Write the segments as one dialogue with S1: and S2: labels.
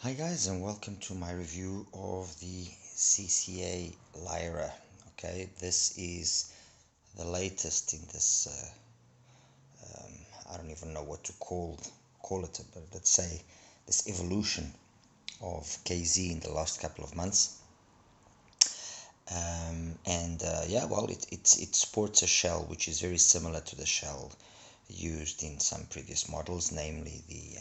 S1: Hi guys, and welcome to my review of the CCA Lyra. Okay, this is the latest in this I don't even know what to call it, but let's say this evolution of KZ in the last couple of months. Yeah, well, it sports a shell which is very similar to the shell used in some previous models, namely the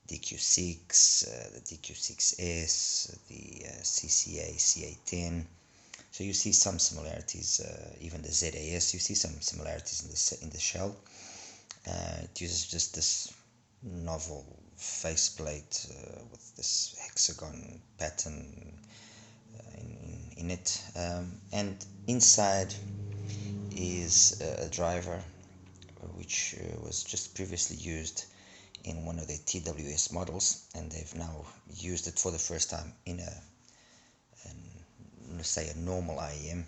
S1: DQ6, the DQ6S, the CCA CA10. So you see some similarities, even the ZAS. You see some similarities in the shell. It uses just this novel faceplate with this hexagon pattern in it, and inside is a driver which was just previously used in one of their TWS models, and they've now used it for the first time in let's say a normal IEM.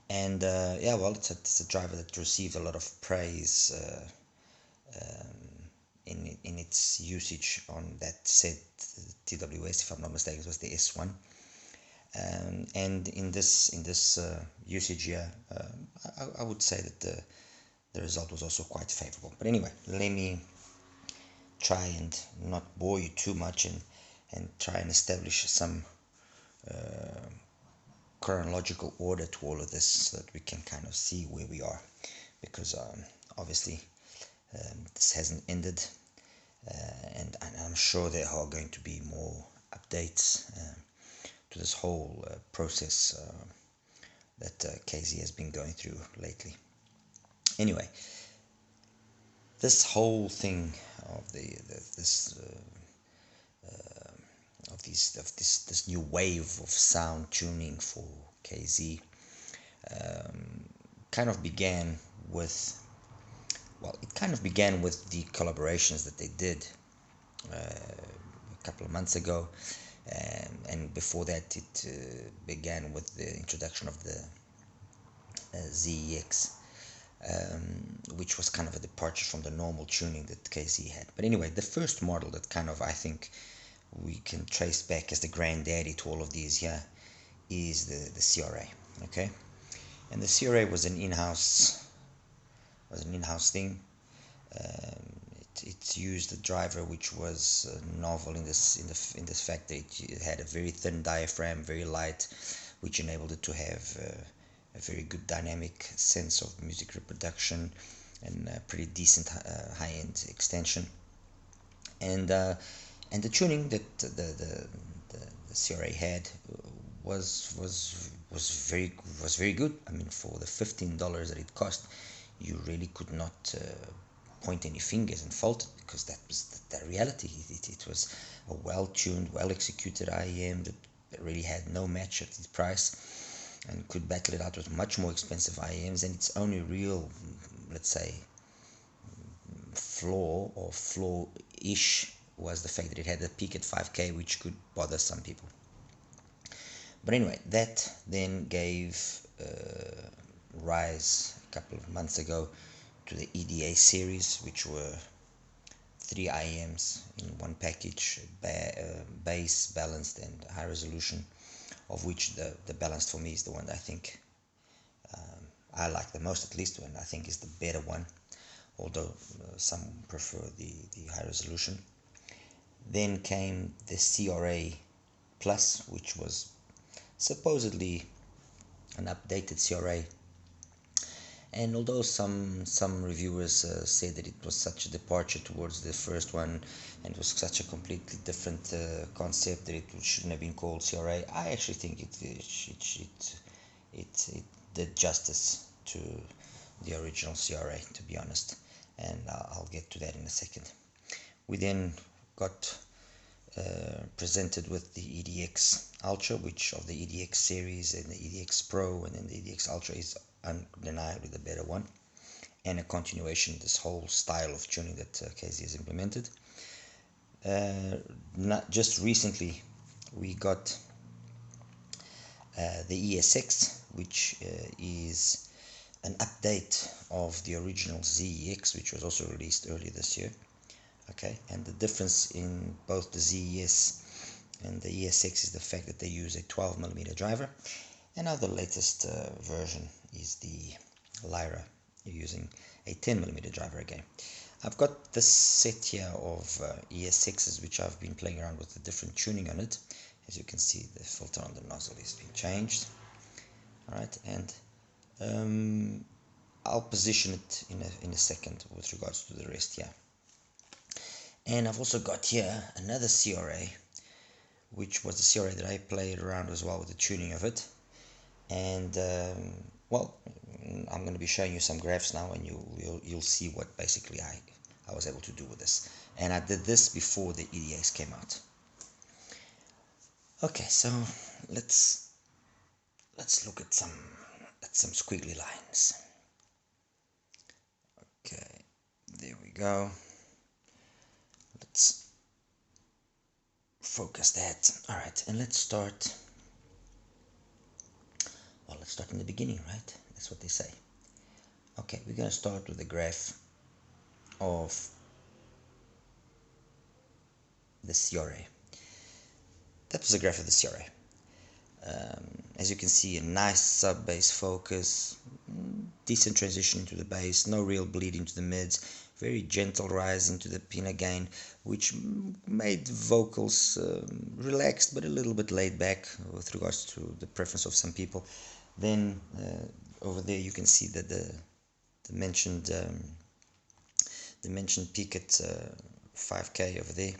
S1: And yeah, well, it's a driver that received a lot of praise in its usage on that said TWS, if I'm not mistaken. It was the S1. And in this usage here, I would say that the result was also quite favorable. But anyway, let me try and not bore you too much and try and establish some chronological order to all of this so that we can kind of see where we are, because obviously this hasn't ended, and I'm sure there are going to be more updates to this whole process that KZ has been going through lately. Anyway, this whole thing of this new wave of sound tuning for KZ kind of began with, well, it kind of began with the collaborations that they did a couple of months ago, and before that it began with the introduction of the ZEX, which was kind of a departure from the normal tuning that KZ had. But anyway, the first model that kind of, I think, we can trace back as the granddaddy to all of these here is the CRA. Okay, and the CRA was an in-house thing. It used a driver which was novel in this fact that it had a very thin diaphragm, very light, which enabled it to have a very good dynamic sense of music reproduction and a pretty decent high-end extension. And the tuning that the CRA had was very good. I mean, for the $15 that it cost, you really could not point any fingers and fault it, because that was the reality. It was a well-tuned, well-executed IEM that really had no match at its price and could battle it out with much more expensive IEMs. And its only real, let's say, flaw-ish was the fact that it had a peak at 5K, which could bother some people. But anyway, that then gave rise a couple of months ago to the EDA series, which were 3 IEMs in one package: bass, balanced, and high resolution, of which the balanced for me is the one that I think I like the most, at least, and I think is the better one, although some prefer the high resolution. Then came the CRA Plus, which was supposedly an updated CRA, and although some reviewers said that it was such a departure towards the first one and was such a completely different concept that it shouldn't have been called CRA, I actually think it did justice to the original CRA, to be honest, and I'll get to that in a second. We then got presented with the EDX Ultra, which of the EDX series, and the EDX Pro and then the EDX Ultra is undeniably the better one, and a continuation of this whole style of tuning that KZ has implemented. Not just recently we got the ESX, which is an update of the original ZEX, which was also released earlier this year. Okay, and the difference in both the ZES and the ESX is the fact that they use a 12mm driver, and now the latest version is the Lyra using a 10mm driver again. I've got this set here of ESXs which I've been playing around with the different tuning on it. As you can see, the filter on the nozzle has been changed. Alright, and I'll position it in a second with regards to the rest here. And I've also got here another CRA, which was the CRA that I played around as well with the tuning of it. And well, I'm going to be showing you some graphs now, and you'll see what basically I was able to do with this. And I did this before the EDAs came out. Okay, so let's look at some squiggly lines. Okay, there we go. Let's focus that. All right, and let's start. Well, let's start in the beginning, right? That's what they say. Okay, we're going to start with the graph of the CRA. That was the graph of the CRA. As you can see, a nice sub-bass focus, decent transition into the bass, no real bleed into the mids, very gentle rise into the pinna gain, which made vocals relaxed but a little bit laid back with regards to the preference of some people. Then over there you can see that the mentioned peak at 5K over there,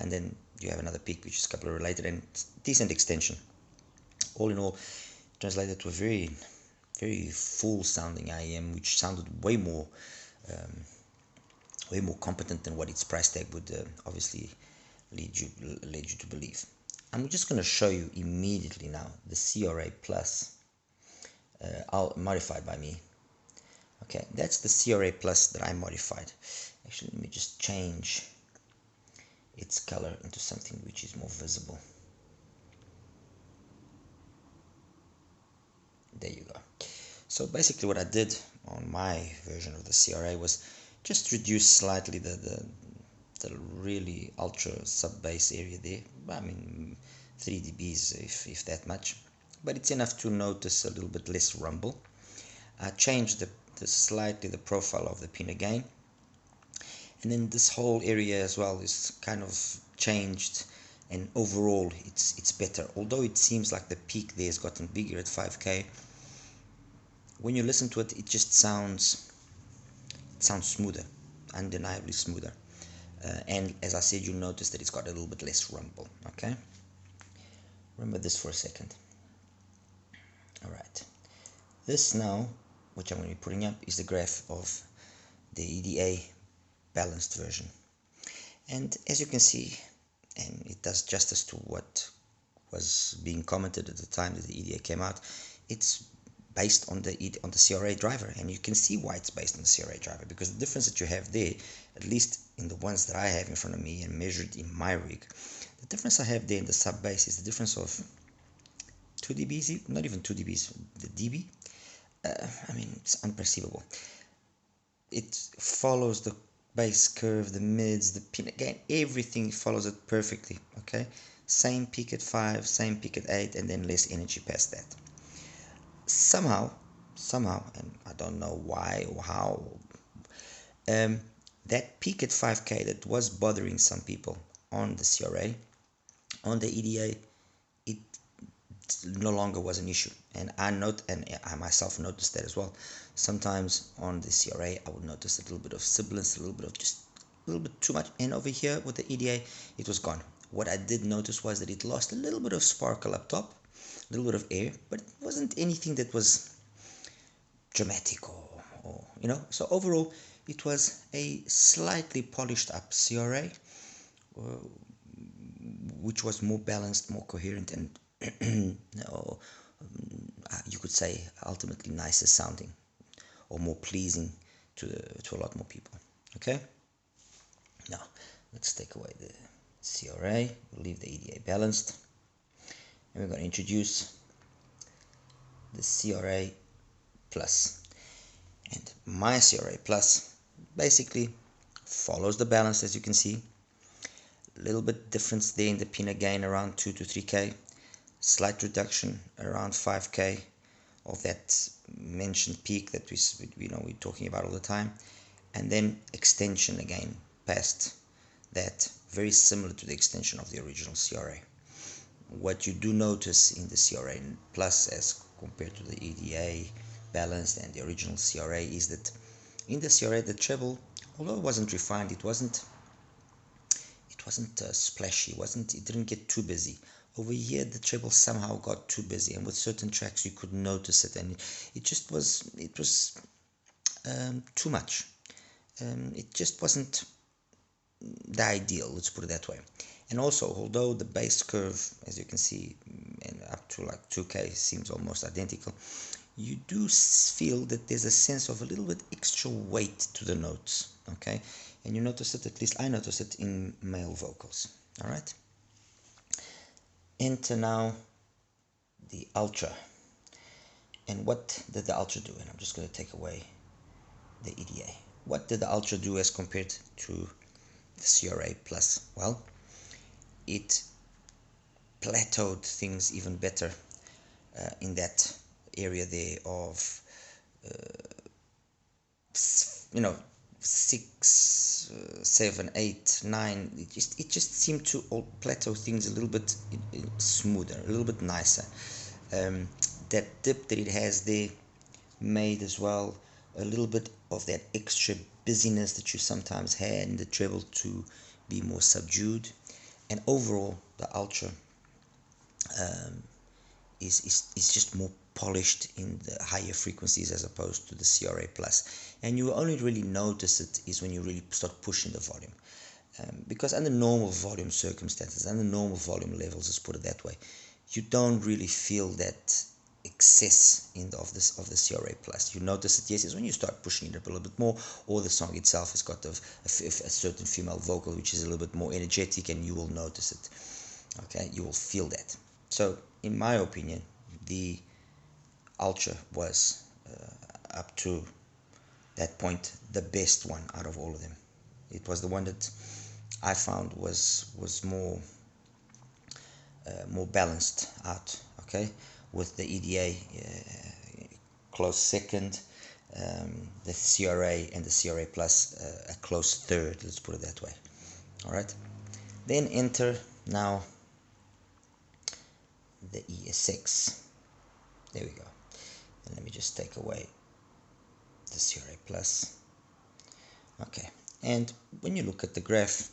S1: and then you have another peak which is a couple of related and decent extension. All in all, translated to a very full sounding IEM, which sounded way more competent than what its price tag would obviously lead you to believe. I'm just going to show you immediately now the CRA Plus modified by me. Okay, that's the CRA Plus that I modified. Actually, let me just change its color into something which is more visible. There you go. So basically what I did on my version of the CRA was just reduce slightly the really ultra sub-bass area there. I mean 3 dBs if that much, but it's enough to notice a little bit less rumble. I changed slightly the profile of the pinna gain, and then this whole area as well is kind of changed, and overall it's better. Although it seems like the peak there has gotten bigger at 5K, when you listen to it, it just sounds smoother, undeniably smoother. And as I said, you'll notice that it's got a little bit less rumble. Okay, remember this for a second. All right, this now, which I'm going to be putting up, is the graph of the EDA Balanced version. And as you can see, and it does justice to what was being commented at the time that the EDA came out, it's based on the CRA driver, and you can see why it's based on the CRA driver, because the difference that you have there, at least in the ones that I have in front of me and measured in my rig, the difference I have there in the sub bass is the difference of 2 dBs, not even 2 dBs, the dB. I mean, it's unperceivable. It follows the bass curve, the mids, the pin, again, everything follows it perfectly. Okay, same peak at 5, same peak at 8, and then less energy past that. Somehow, and I don't know why or how, that peak at 5K that was bothering some people on the CRA, on the EDA, it no longer was an issue. And I myself noticed that as well. Sometimes on the CRA, I would notice a little bit of sibilance, just a little bit too much. And over here with the EDA, it was gone. What I did notice was that it lost a little bit of sparkle up top, a little bit of air, but it wasn't anything that was dramatic or you know. So overall, it was a slightly polished up CRA, which was more balanced, more coherent, and you could say ultimately nicer sounding or more pleasing to a lot more people. Okay, now let's take away the CRA, we'll leave the EDA Balanced, and we're going to introduce the CRA Plus. And my CRA Plus basically follows the balance, as you can see. A little bit difference there in the pin gain, around 2 to 3k. Slight reduction around 5k of that mentioned peak that we're talking about all the time, and then extension again past that, very similar to the extension of the original CRA. What you do notice in the CRA Plus as compared to the EDA Balanced and the original CRA is that in the CRA the treble, although it wasn't refined, it wasn't splashy, it didn't get too busy. Over here the treble somehow got too busy, and with certain tracks you could notice it, and it was too much. It just wasn't the ideal, let's put it that way. And also, although the bass curve, as you can see, and up to like 2k seems almost identical, you do feel that there's a sense of a little bit extra weight to the notes, okay? And you notice it, at least I notice it, in male vocals. All right, enter now the Ultra. And what did the Ultra do? And I'm just going to take away the EDA. What did the Ultra do as compared to the CRA Plus? Well, it plateaued things even better in that area there of 6, 7, 8, 9. It just seemed to all plateau things a little bit smoother, a little bit nicer. That dip that it has there made as well a little bit of that extra busyness that you sometimes had in the treble to be more subdued. And overall the Ultra is just more polished in the higher frequencies as opposed to the CRA Plus. And you only really notice it is when you really start pushing the volume, because under normal volume circumstances, under normal volume levels, let's put it that way, you don't really feel that excess of the CRA Plus. You notice it, yes, is when you start pushing it up a little bit more, or the song itself has got a certain female vocal which is a little bit more energetic, and you will notice it. Okay, you will feel that. So in my opinion, the Ultra was up to that point the best one out of all of them. It was the one that I found was more balanced out, okay, with the EDA close second, the CRA and the CRA Plus a close third, let's put it that way. All right, then enter now the ESX. There we go. And let me just take away the CRA Plus. Okay, and when you look at the graph,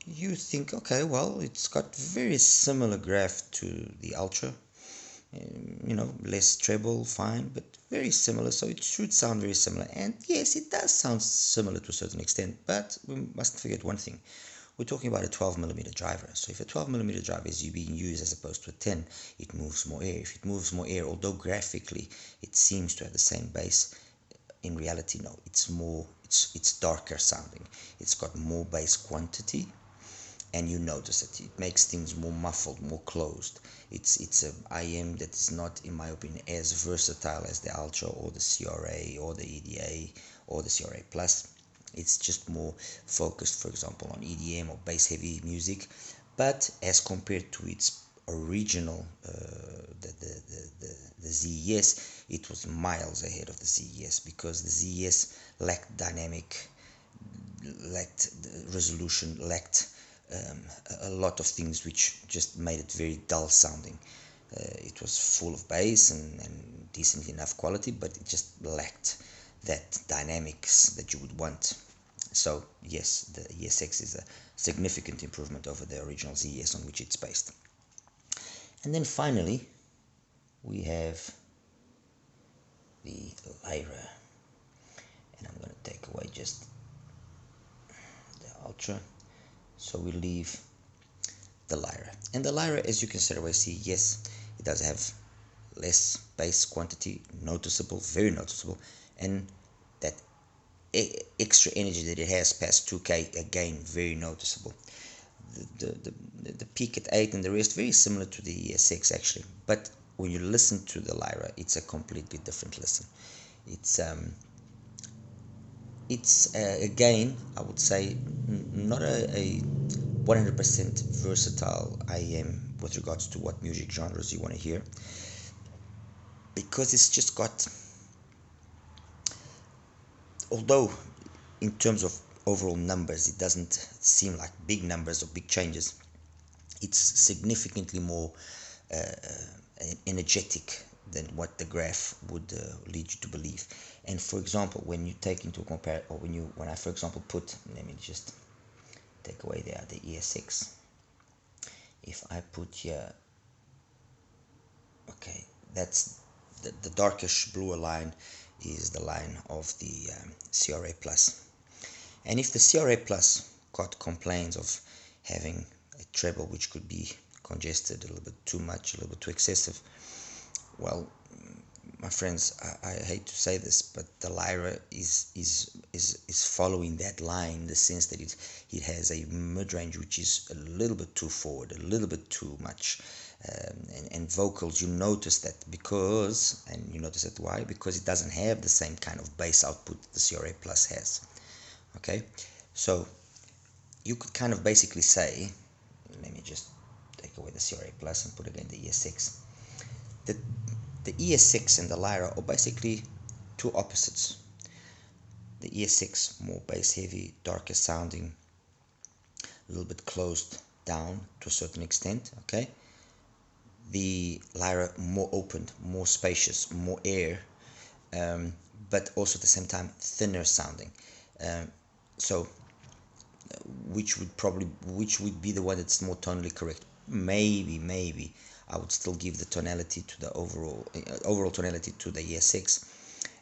S1: you think, okay, well, it's got very similar graph to the Ultra. Less treble, fine, but very similar, so it should sound very similar. And yes, it does sound similar to a certain extent, but we mustn't forget one thing. We're talking about a 12mm driver. So if a 12mm driver is being used as opposed to a 10, it moves more air. If it moves more air, although graphically it seems to have the same bass, in reality, no, it's darker sounding. It's got more bass quantity, and you notice it. It makes things more muffled, more closed. It's a IM that is not, in my opinion, as versatile as the Ultra or the CRA or the EDA or the CRA Plus. It's just more focused, for example, on EDM or bass heavy music. But as compared to its original, the ZES, it was miles ahead of the ZES, because the ZES lacked dynamic, lacked resolution, lacked a lot of things which just made it very dull sounding. It was full of bass and decent enough quality, but it just lacked that dynamics that you would want. So yes, the ESX is a significant improvement over the original ZES on which it's based. And then finally we have the Lyra, and I'm going to take away just the Ultra, so we leave the Lyra. And the Lyra, as you can straight away see, yes, it does have less bass quantity, noticeable, very noticeable, and that extra energy that it has past 2K, again, very noticeable. The peak at 8 and the rest very similar to the ESX actually, but when you listen to the Lyra, it's a completely different listen. It's it's again, I would say, not a 100% versatile IEM with regards to what music genres you want to hear, because it's just got, although in terms of overall numbers it doesn't seem like big numbers or big changes, it's significantly more energetic than what the graph would lead you to believe. And for example, when you take into compare, or when I for example put, let me just take away there the ESX. If I put here, okay, that's the darkish bluer line is the line of the CRA Plus. And if the CRA Plus complains of having a treble which could be congested a little bit too much, a little bit too excessive, well, my friends, I hate to say this, but the Lyra is following that line in the sense that it has a mid-range which is a little bit too forward, a little bit too much, and vocals, you notice that because, and you notice that why? Because it doesn't have the same kind of bass output the CRA Plus has. Okay, so you could kind of basically say, let me just take away the CRA Plus and put again the ESX. The ESX and the Lyra are basically two opposites. The ESX more bass heavy, darker sounding, a little bit closed down to a certain extent, okay? The Lyra more open, more spacious, more air, but also at the same time thinner sounding. So which would be the one that's more tonally correct? Maybe I would still give the tonality to the overall tonality to the ESX,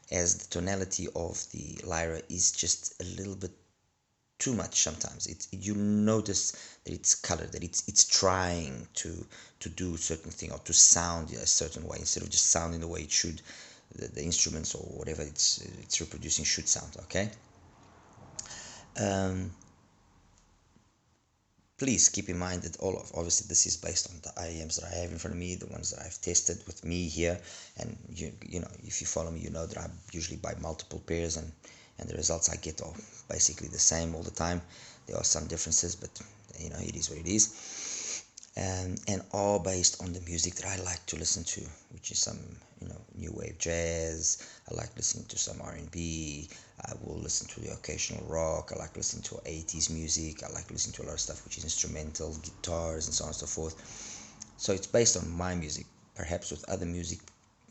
S1: as the tonality of the Lyra is just a little bit too much sometimes. You notice that it's colored, that it's trying to do a certain thing or to sound a certain way instead of just sounding the way it should, the instruments or whatever it's reproducing should sound, okay? Please keep in mind that obviously this is based on the IEMs that I have in front of me, the ones that I've tested with me here, and you know, if you follow me, you know that I usually buy multiple pairs, and the results I get are basically the same all the time. There are some differences, but you know, it is what it is, and all based on the music that I like to listen to, which is some, you know, new wave jazz. I like listening to some R&B. I will listen to the occasional rock. I like listening to 80s music. I like listening to a lot of stuff which is instrumental, guitars, and so on and so forth. So it's based on my music. Perhaps with other music,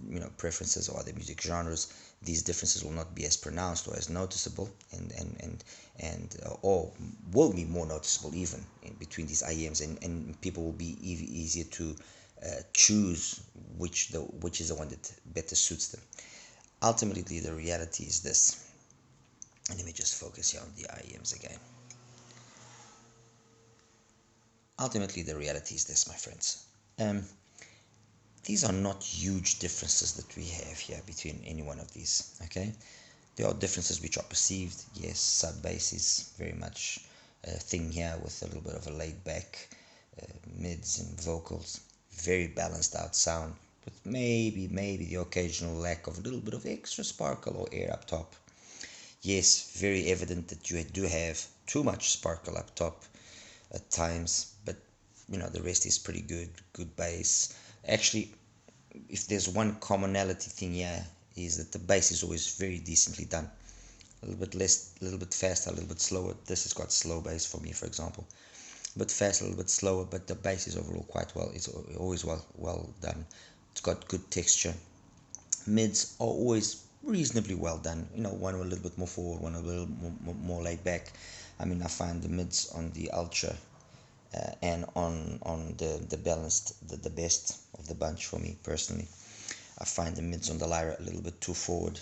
S1: you know, preferences or other music genres, these differences will not be as pronounced or as noticeable, or will be more noticeable even in between these IEMs, and people will be easier to choose which is the one that better suits them. Ultimately, the reality is this. And let me just focus here on the IEMs again. Ultimately, the reality is this, my friends. These are not huge differences that we have here between any one of these, okay? There are differences which are perceived. Yes, sub-bass is very much a thing here with a little bit of a laid-back mids and vocals. Very balanced out sound with maybe the occasional lack of a little bit of extra sparkle or air up top. Yes, very evident that you do have too much sparkle up top at times, but you know, the rest is pretty good bass. Actually, if there's one commonality thing here, is that the bass is always very decently done. A little bit less, a little bit faster, a little bit slower. This has got slow bass for me, for example. A bit faster, a little bit slower, but the bass is overall quite well. It's always well done. It's got good texture. Mids are always reasonably well done. You know, one a little bit more forward, one a little more laid back. I mean, I find the mids on the Ultra and on the Balanced the best of the bunch for me personally. I find the mids on the Lyra a little bit too forward.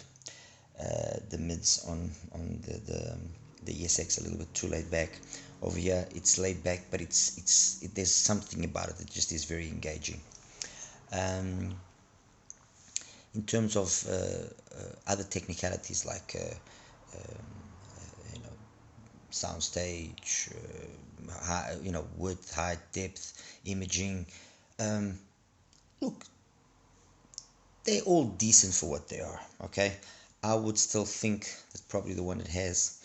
S1: The mids on the ESX a little bit too laid back. Over here it's laid back, but there's something about it that just is very engaging. In terms of other technicalities like you know, soundstage, high, you know, width, height, depth, imaging, look, they're all decent for what they are, okay? I would still think that probably the one that has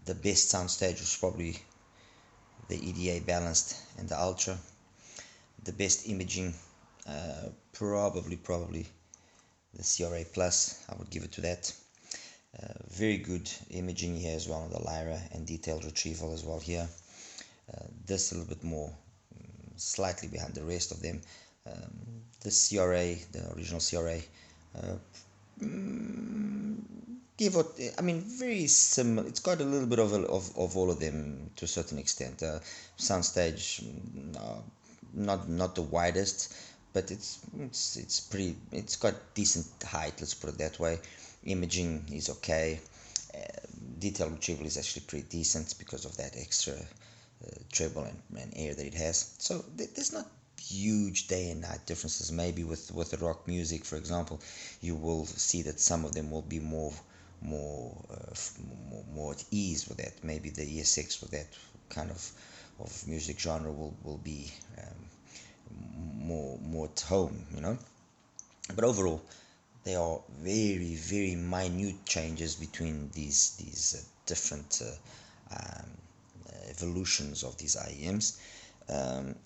S1: the best soundstage was probably the EDA Balanced and the Ultra. The best imaging, probably the CRA Plus. I would give it to that. Very good imaging here as well, the Lyra, and detailed retrieval as well here. This a little bit more, slightly behind the rest of them. The CRA, the original CRA, very similar. It's got a little bit of all of them to a certain extent. Soundstage, not the widest, but it's pretty. It's got decent height. Let's put it that way. Imaging is okay. Detail retrieval is actually pretty decent because of that extra treble and air that it has. So there's not huge day and night differences. Maybe with the rock music, for example, you will see that some of them will be more at ease with that. Maybe the ESX with that kind of music genre will be more at home, you know. But overall, there are very minute changes between these different evolutions of these IEMs.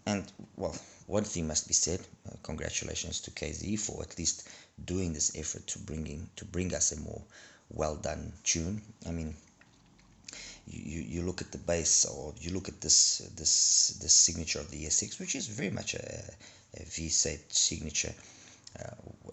S1: And well, one thing must be said: congratulations to KZ for at least doing this effort to bring us a more well done tune. I mean, you look at the bass, or you look at this signature of the ESX, which is very much a V-shaped signature,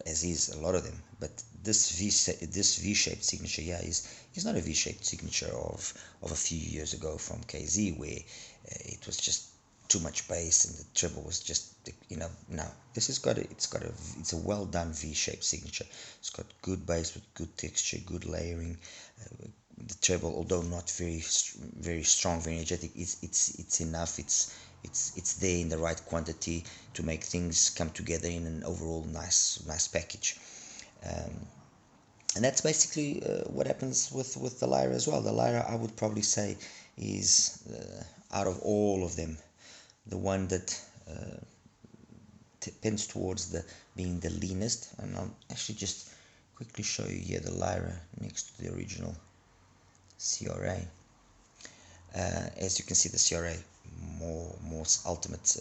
S1: as is a lot of them. But this V-shaped signature here is not a V-shaped signature of a few years ago from KZ, where it was just too much bass and the treble was just, no. This has got it's a well done V-shaped signature. It's got good bass with good texture, good layering. The treble, although not very strong, very energetic, it's enough. It's there in the right quantity to make things come together in an overall nice package. And that's basically what happens with the Lyra as well. The Lyra, I would probably say, is out of all of them, the one that tends towards being the leanest. And I'll actually just quickly show you here the Lyra next to the original CRA. As you can see, the CRA more ultimate.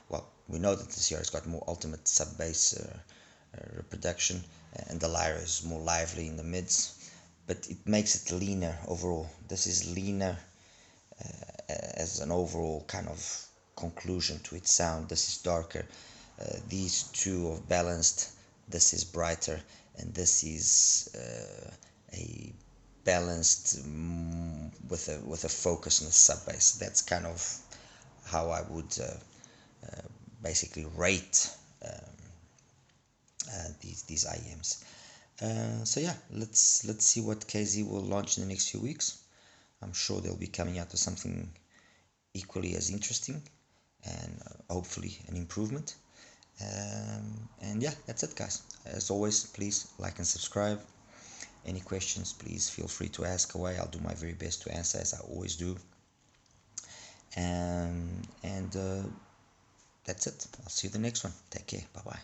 S1: Well, we know that the CRA has got more ultimate sub bass reproduction, and the Lyra is more lively in the mids, but it makes it leaner overall. This is leaner as an overall kind of conclusion to its sound. This is darker. These two are balanced. This is brighter, and this is a balanced with a focus on the sub bass. That's kind of how I would basically rate these IEMs. So yeah, let's see what KZ will launch in the next few weeks. I'm sure they'll be coming out with something equally as interesting, and hopefully an improvement. And yeah, that's it, guys. As always, please like and subscribe. Any questions, please feel free to ask away. I'll do my very best to answer, as I always do. And that's it. I'll see you the next one. Take care. Bye-bye.